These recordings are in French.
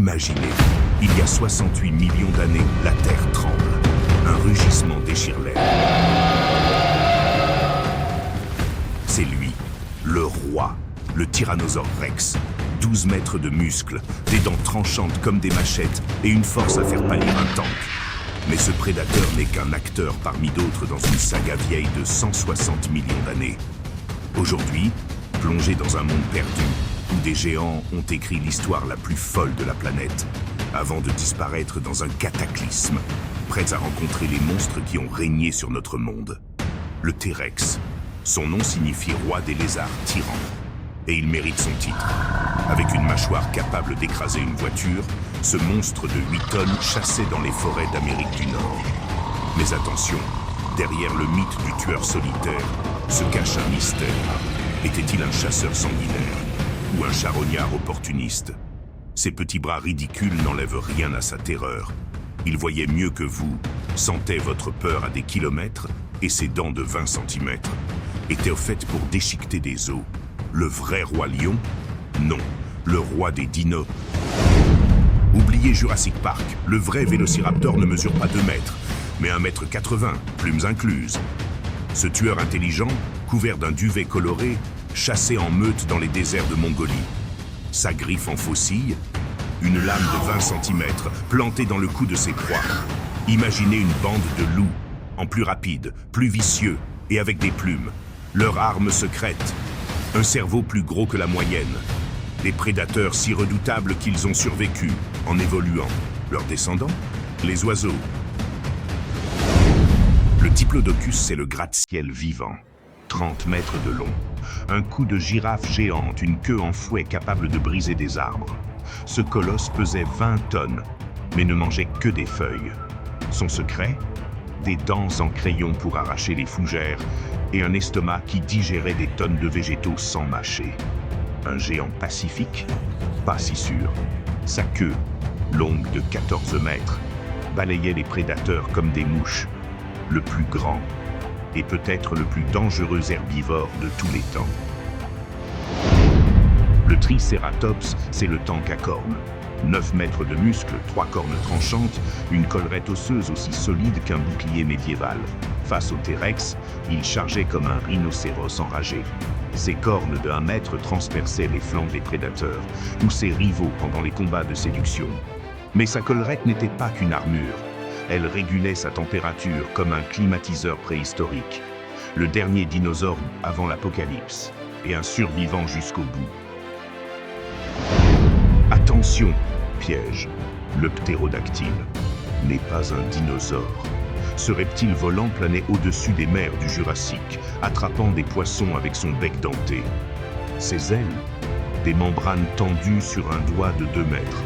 Imaginez, il y a 68 millions d'années, la Terre tremble. Un rugissement déchire l'air. C'est lui, le roi, le Tyrannosaure Rex. 12 mètres de muscles, des dents tranchantes comme des machettes et une force à faire pâlir un tank. Mais ce prédateur n'est qu'un acteur parmi d'autres dans une saga vieille de 160 millions d'années. Aujourd'hui, plongé dans un monde perdu, où des géants ont écrit l'histoire la plus folle de la planète, avant de disparaître dans un cataclysme, prêts à rencontrer les monstres qui ont régné sur notre monde. Le T-Rex. Son nom signifie roi des lézards tyrans. Et il mérite son titre. Avec une mâchoire capable d'écraser une voiture, ce monstre de 8 tonnes chassait dans les forêts d'Amérique du Nord. Mais attention, derrière le mythe du tueur solitaire se cache un mystère. Était-il un chasseur sanguinaire ou un charognard opportuniste? Ses petits bras ridicules n'enlèvent rien à sa terreur. Il voyait mieux que vous, sentait votre peur à des kilomètres, et ses dents de 20 cm étaient faites pour déchiqueter des os. Le vrai roi lion? Non, le roi des dinos. Oubliez Jurassic Park, le vrai vélociraptor ne mesure pas 2 mètres, mais 1,80 m, plumes incluses. Ce tueur intelligent, couvert d'un duvet coloré, chassait en meute dans les déserts de Mongolie. Sa griffe en faucille, une lame de 20 cm plantée dans le cou de ses proies. Imaginez une bande de loups, en plus rapide, plus vicieux et avec des plumes. Leur arme secrète. Un cerveau plus gros que la moyenne. Des prédateurs si redoutables qu'ils ont survécu en évoluant. Leurs descendants? Les oiseaux. Le Diplodocus, c'est le gratte-ciel vivant. 30 mètres de long. Un cou de girafe géante, une queue en fouet capable de briser des arbres. Ce colosse pesait 20 tonnes, mais ne mangeait que des feuilles. Son secret? Des dents en crayon pour arracher les fougères et un estomac qui digérait des tonnes de végétaux sans mâcher. Un géant pacifique? Pas si sûr. Sa queue, longue de 14 mètres, balayait les prédateurs comme des mouches. Le plus grand et peut-être le plus dangereux herbivore de tous les temps. Le Triceratops, c'est le tank à cornes. 9 mètres de muscles, 3 cornes tranchantes, une collerette osseuse aussi solide qu'un bouclier médiéval. Face au T-Rex, il chargeait comme un rhinocéros enragé. Ses cornes de 1 mètre transperçaient les flancs des prédateurs, ou ses rivaux pendant les combats de séduction. Mais sa collerette n'était pas qu'une armure. Elle régulait sa température comme un climatiseur préhistorique. Le dernier dinosaure avant l'apocalypse, et un survivant jusqu'au bout. Attention, piège, le ptérodactyle n'est pas un dinosaure. Ce reptile volant planait au-dessus des mers du Jurassique, attrapant des poissons avec son bec denté. Ses ailes, des membranes tendues sur un doigt de 2 mètres,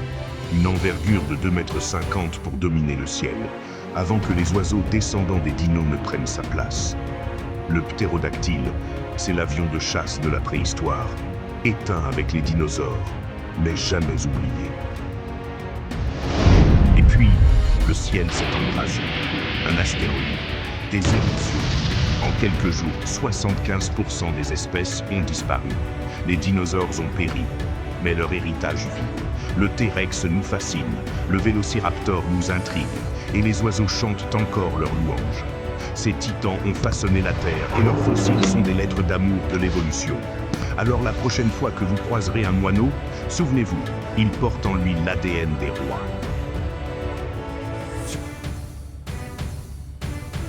une envergure de 2,50 m pour dominer le ciel, avant que les oiseaux descendants des dinos ne prennent sa place. Le ptérodactyle, c'est l'avion de chasse de la préhistoire, éteint avec les dinosaures, mais jamais oublié. Et puis, le ciel s'est embrasé. Un astéroïde, des éruptions. En quelques jours, 75% des espèces ont disparu. Les dinosaures ont péri, mais leur héritage vit. Le T-Rex nous fascine, le vélociraptor nous intrigue, et les oiseaux chantent encore leurs louanges. Ces titans ont façonné la Terre, et leurs fossiles sont des lettres d'amour de l'évolution. Alors la prochaine fois que vous croiserez un moineau, souvenez-vous, il porte en lui l'ADN des rois.